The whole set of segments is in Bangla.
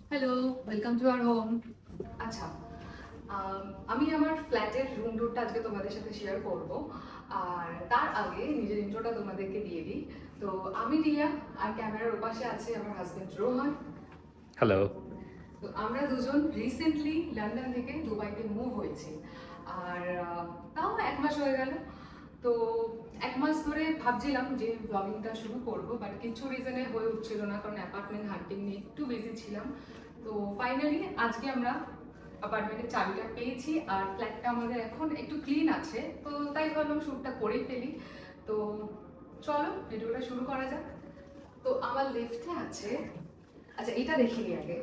Hello, welcome to our home. আচ্ছা, আম, আমি আমার ফ্ল্যাটের রুম টুরটা আজকে তোমাদের সাথে শেয়ার করব। আর তার আগে নিজের ইন্ট্রোটা তোমাদেরকে দিয়ে দিই। তো আমি রিয়া, আর ক্যামেরার ওপাশে আছে আমার হাজবেন্ড রোহন। হ্যালো। তো আমরা দুজন রিসেন্টলি লন্ডন থেকে দুবাইতে মুভ হয়েছি। আর তাও 1 মাস হয়ে গেল। তো 1 মাস ধরে ভাবছিলাম যে ব্লগিংটা শুরু করব, বাট কিছু রিজনে হয়ে উঠছিল না, কারণ অ্যাপার্টমেন্ট হান্টিং নিয়ে একটু বিজি ছিলাম। তো ফাইনালি আজকে আমরা অ্যাপার্টমেন্টের চাবিটা পেয়েছি, আর ফ্ল্যাটটা আমাদের এখন একটু ক্লিন আছে, তো তাই ভাবলাম শ্যুটটা করেই ফেলি। তো চলো ভিডিওটা শুরু করা যাক। তো আমার লেফটে আছে, আচ্ছা এটা দেখিনি আগে,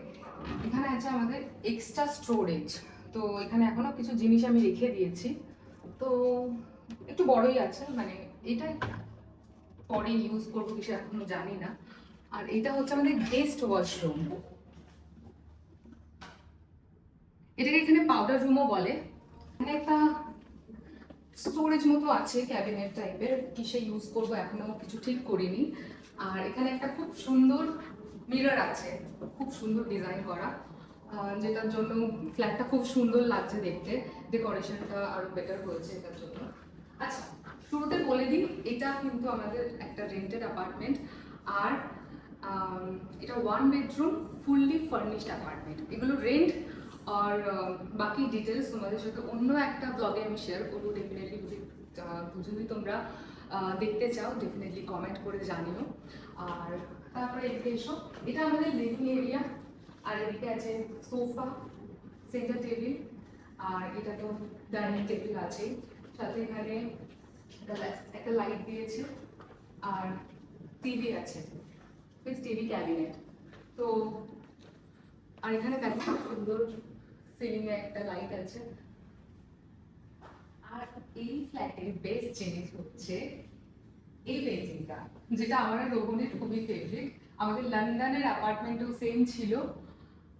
এখানে আছে আমাদের এক্সট্রা স্টোরেজ। তো এখানে এখনো কিছু জিনিস আমি রেখে দিয়েছি। তো একটু বড়ই আছে, মানে এটা পরে ইউজ করবো কি সে এখনো জানি না। আর এটা হচ্ছে আমাদের গেস্ট ওয়াশরুম, এটাকে এখানে পাউডার রুমও বলে। এখানে একটা স্টোরেজ মতো আছে, ক্যাবিনেট টাইপের, কিসে ইউজ করবো এখনো কিছু ঠিক করিনি। আর এখানে একটা খুব সুন্দর মিরর আছে, খুব সুন্দর ডিজাইন করা, যেটার জন্য ফ্ল্যাটটা খুব সুন্দর লাগছে দেখতে। ডেকোরেশনটা আরো বেটার হয়েছে এটার জন্য। আচ্ছা, শুরুতে বলে দিই, এটা কিন্তু আমাদের একটা রেন্টেড অ্যাপার্টমেন্ট। আর এটা 1 বেডরুম ফুললি ফার্নিশড অ্যাপার্টমেন্ট। এগুলো রেন্ট। আর বাকি ডিটেলস তোমাদের সাথে অন্য একটা ব্লগে আমি শেয়ার করবো ডেফিনেটলি। যদি তোমরা দেখতে চাও ডেফিনেটলি কমেন্ট করে জানিও। আর তারপরে এদিকে এসো, এটা আমাদের লিভিং এরিয়া। আর এদিকে আছে সোফা, সেন্টার টেবিল, আর এটা তো ডাইনিং টেবিল আছে। সাথে এখানে একটা লাইট দিয়েছে, আর টিভি আছে, টিভি ক্যাবিনেট। তো আর এখানে দেখো সুন্দর সিলিং এ একটা লাইট আছে। আর এই ফ্ল্যাটের বেস্ট জিনিস হচ্ছে এই পেন্টিংটা, যেটা আমার আর রোহনের খুবই ফেভারিট। আমাদের লন্ডনের অ্যাপার্টমেন্টেও সেম ছিল,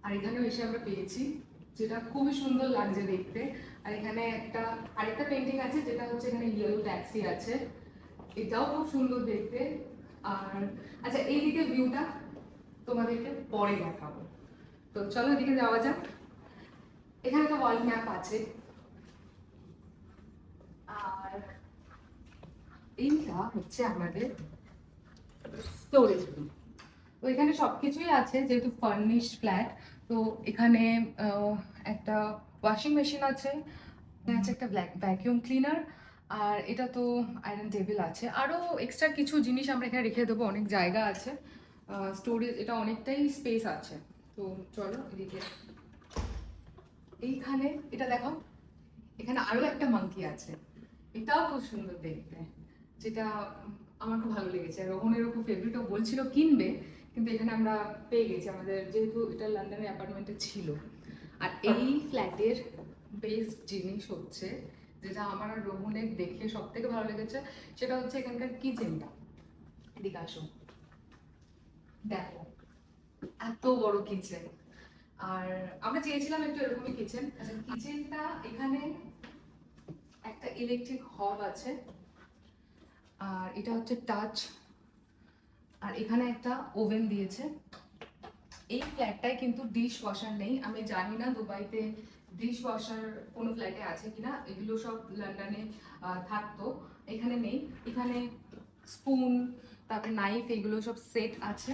আর এখানেও এসে আমরা পেয়েছি, যেটা খুবই সুন্দর লাগছে দেখতে। আর এখানে একটা আরেকটা পেন্টিং আছে, যেটা হচ্ছে এখানে ইয়েলো ট্যাক্সি আছে, এটাও খুব সুন্দর দেখতে। আর আচ্ছা, এইদিকে ভিউটা তোমাদেরকে পরে দেখাবো। তো চলো এদিকে যাওয়া যাক। এখানে তো ওয়াল ম্যাপ আছে। আর এইটা হচ্ছে আমাদের স্টোরেজ রুম। তো এখানে সবকিছুই আছে, যেহেতু ফার্নিশ ফ্ল্যাট। তো এখানে একটা ওয়াশিং মেশিন আছে, এখানে আছে একটা ভ্যাকিউম ক্লিনার, আর এটা তো আয়রন টেবিল আছে। আরও এক্সট্রা কিছু জিনিস আমরা এখানে রেখে দেবো, অনেক জায়গা আছে। স্টোরেজ এটা অনেকটাই স্পেস আছে। তো চলো এদিকে, এইখানে এটা দেখো, এখানে আরো একটা মাংকি আছে, এটাও খুব সুন্দর দেখতে, যেটা আমার খুব ভালো লেগেছে। রোহনেরও খুব ফেভারিট, ও বলছিল কিনবে, কিন্তু এখানে আমরা পেয়ে গেছি, আমাদের যেহেতু এটা লন্ডনের অ্যাপার্টমেন্টে ছিল। আর এই ফ্ল্যাটের বেস্ট জিনিস হচ্ছে, যেটা আমার আর রোহনের দেখে সব থেকে ভালো লেগেছে, সেটা হচ্ছে এখানকার কিচেনটা। এদিকে আসো, দেখো এত বড় কিচেন। আর আমরা চেয়েছিলাম একটু এরকমই কিচেন। আচ্ছা, কিচেনটা এখানে একটা ইলেকট্রিক হব আছে, আর এটা হচ্ছে টাচ, আর এখানে একটা ওভেন দিয়েছে। এই ফ্ল্যাটটায় কিন্তু ডিশ ওয়াশার নেই, আমি জানি না দুবাইতে ডিশ ওয়াশার কোনো ফ্ল্যাটে আছে কিনা, এগুলো সব লন্ডনে থাকতো, এখানে নেই। এখানে স্পুন, তারপরে নাইফ, এগুলো সব সেট আছে।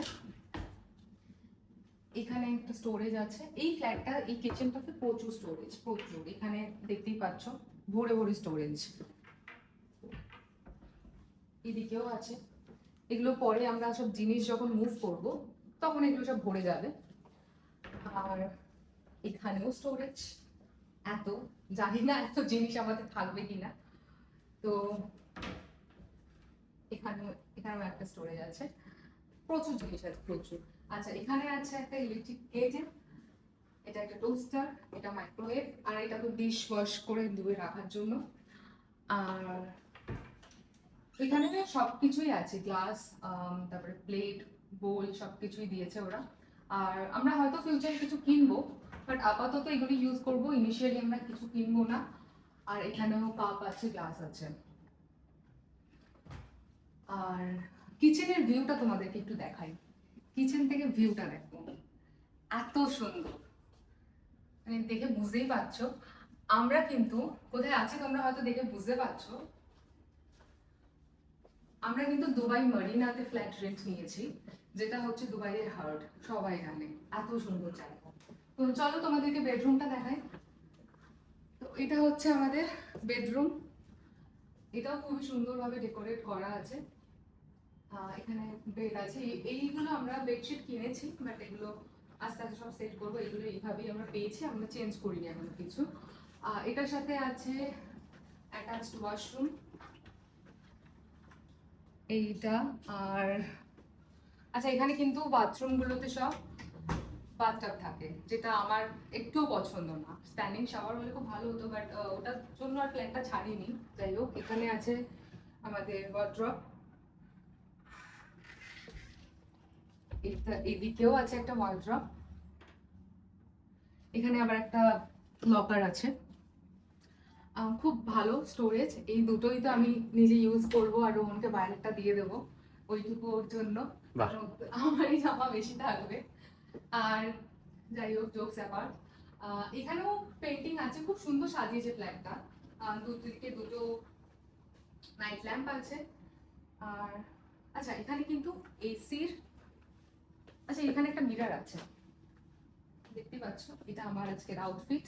এখানে একটা স্টোরেজ আছে। এই ফ্ল্যাটটা, এই কিচেনটাতে প্রচুর স্টোরেজ, প্রচুর, এখানে দেখতেই পাচ্ছ ভরে ভরে স্টোরেজ। এদিকেও আছে, এগুলো পরে আমরা সব জিনিস যখন মুভ করব তখন এগুলো সব ভরে যাবে। আর এখানেও স্টোরেজ, এত, জানি না এত জিনিস আমাদের থাকবে কিনা। তো এখানেও এখানেও একটা স্টোরেজ আছে, প্রচুর জিনিস আছে, প্রচুর। আচ্ছা, এখানে আছে একটা ইলেকট্রিক কেটেল, এটা একটা টোস্টার, এটা মাইক্রোওয়েভ, আর এটা তো ডিশ ওয়াশ করে ধুয়ে রাখার জন্য। আর এখানে না সবকিছুই আছে, গ্লাস, তারপরে প্লেট, বোল, সবকিছুই দিয়েছে ওরা। আর আমরা হয়তো ফিউচারে কিছু কিনবো, বাট আপাতত এগুলো ইউজ করবো, ইনিশিয়ালি আমরা কিছু কিনবো না। আর এখানেও কাপ আছে, গ্লাস আছে। আর কিচেনের ভিউটা তোমাদেরকে একটু দেখাই, কিচেন থেকে ভিউটা দেখো, এত সুন্দর, মানে দেখে বুঝতেই পারছো আমরা কিন্তু কোথায় আছি, তোমরা হয়তো দেখে বুঝতে পারছো। আমরা কিন্তু দুবাই মারিনাতে ফ্ল্যাট রেন্ট নিয়েছি, যেটা হচ্ছে দুবাইয়ের হার্ট, সবাই জানে। এত সুন্দর জায়গা। তো চলো তোমাদেরকে বেডরুমটা দেখাই। তো এটা হচ্ছে আমাদের বেডরুম, এটাও খুবই সুন্দরভাবে ডেকোরেট করা আছে। এখানে বেড আছে, এইগুলো আমরা বেডশিট কিনেছি, বাট এগুলো আস্তে আস্তে সব সেট করবো। এগুলো এইভাবেই আমরা পেয়েছি, আমরা চেঞ্জ করিনি এখনো কিছু। এটার সাথে আছে অ্যাটাচড ওয়াশরুম এইটা। আর আচ্ছা, এখানে কিন্তু বাথরুমগুলোতে সব বাথটাব থাকে, যেটা আমার একটুও পছন্দ না। স্ট্যান্ডিং শাওয়ার হলে খুব ভালো হতো, বাট ওটার জন্য আর প্ল্যানটা ছাড়িনি। যাই হোক, এখানে আছে আমাদের ওয়ার্ড্রপ, এদিকেও আছে একটা ওয়ার্ড্রপ, এখানে আবার একটা লকার আছে। খুব ভালো স্টোরেজ। এই দুটোই তো আমি নিজে ইউজ করব, আর রোহনকে বাইরেটা দিয়ে দেবো ওইটুকু ওর জন্য, আমারই জামা বেশি থাকবে। আর যাই হোক, জোকস অ্যাপার্ট, এখানেও পেন্টিং আছে, খুব সুন্দর সাজিয়েছে ফ্ল্যাটটা। দুদিকে দুটো নাইট ল্যাম্প আছে। আর আচ্ছা, এখানে কিন্তু এসির, আচ্ছা এখানে একটা মিরর আছে, দেখতে পাচ্ছ। এটা আমার আজকের আউটফিট,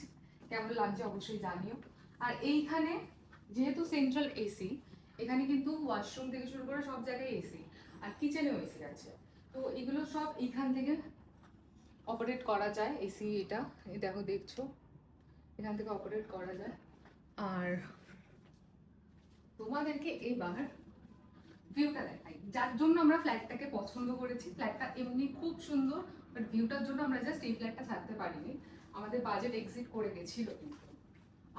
কেমন লাগছে অবশ্যই জানিও। আর এইখানে যেহেতু সেন্ট্রাল এসি, এখানে কিন্তু ওয়াশরুম থেকে শুরু করে সব জায়গায় এসি, আর কিচেনেও এসি আছে। তো এগুলো সব এইখান থেকে অপারেট করা যায়। এসি এটা এই দেখো, দেখছো, এখান থেকে অপারেট করা যায়। আর তোমাদেরকে এবার ভিউটা দেখাই, যার জন্য আমরা ফ্ল্যাটটাকে পছন্দ করেছি। ফ্ল্যাটটা এমনি খুব সুন্দর, বাট ভিউটার জন্য আমরা জাস্ট এই ফ্ল্যাটটা ছাড়তে পারিনি, আমাদের বাজেট এক্সিট করে গেছিল কিন্তু।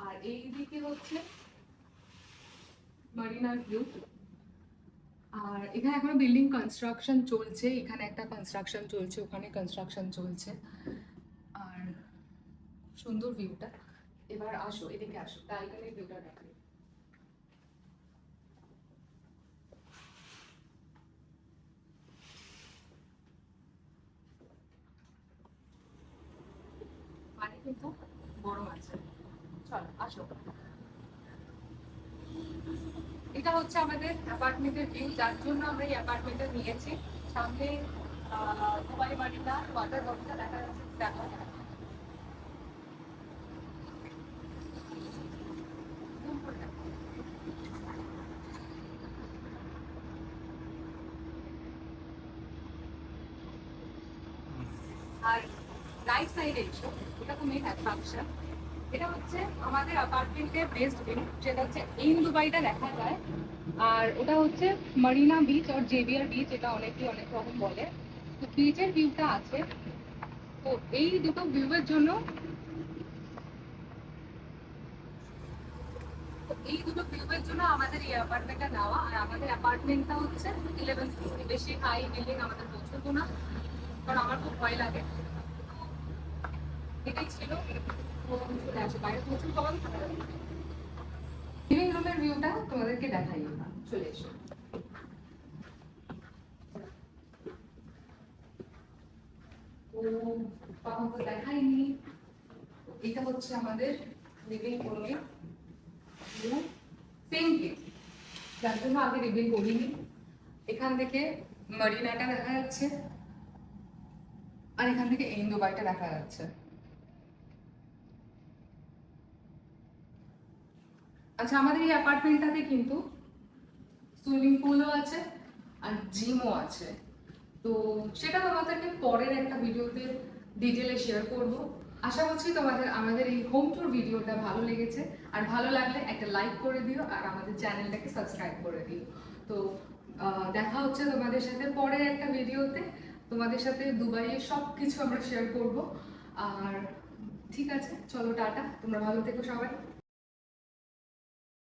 আর এই দিকে হচ্ছে মারিনার ভিউ। আর এখানে এখনো বিল্ডিং কনস্ট্রাকশন চলছে, এখানে একটা কনস্ট্রাকশন চলছে, ওখানে কনস্ট্রাকশন চলছে। আর সুন্দর ভিউটা। এবার আসো, এদিকে আসো, টাইগারের ভিউটা দেখো। মানে কিন্তু গরম আছে। চল আসো, এটা হচ্ছে আমাদের অ্যাপার্টমেন্টের ভিউ, যার জন্য আমরা এই অ্যাপার্টমেন্টটা নিয়েছি। সামনে দুবাই মারিনা ওয়াটার বডিটা দেখা যাচ্ছে, দেখো। আর রাইট সাইডে এসো, এটা তো মেন অ্যাট্রাকশন। এটা হচ্ছে আমাদের অ্যাপার্টমেন্টের বেস্ট ভিউ, যেটা হচ্ছে ইন দুবাইটা দেখা যায়। আর ওটা হচ্ছে মারিনা বিচ আর জেভিয়ার বিচ, এটা অনেকেই অনেক রকম বলে। তো বিচের ভিউটা আছে। তো এই দুটো ভিউয়ের জন্য, আমাদের এই অ্যাপার্টমেন্টটা নেওয়া। আর আমাদের অ্যাপার্টমেন্টটা হচ্ছে 11th ফ্লোরে, বেশি হাই বিল্ডিং আমাদের পছন্দ না, কারণ আমার খুব ভয় লাগে। এটাই ছিল। চলে আসো বাইরে, প্রচুর গরম। লিভিং রুমের ভিউটা তোমাদেরকে দেখাই, চলে এসো। তো তখন তো দেখাইনি, এটা হচ্ছে আমাদের লিভিং রুমের ভিউ, সেম ভিউ, যার জন্য আগে রিভিল করিনি। এখান থেকে মারিনাটা দেখা যাচ্ছে, আর এখান থেকে এই দুবাইটা দেখা যাচ্ছে। আচ্ছা, আমাদের এই অ্যাপার্টমেন্টটাতে কিন্তু সুইমিং পুলও আছে আর জিমও আছে। তো সেটা তোমাদেরকে পরের একটা ভিডিওতে ডিটেলে শেয়ার করব। আশা করছি তোমাদের আমাদের এই হোম ট্যুর ভিডিওটা ভালো লেগেছে, আর ভালো লাগলে একটা লাইক করে দিও, আর আমাদের চ্যানেলটাকে সাবস্ক্রাইব করে দিও। তো দেখা হচ্ছে তোমাদের সাথে পরের একটা ভিডিওতে। তোমাদের সাথে দুবাইয়ের সব কিছু আমরা শেয়ার করব। আর ঠিক আছে, চলো টাটা, তোমরা ভালো থেকো সবাই।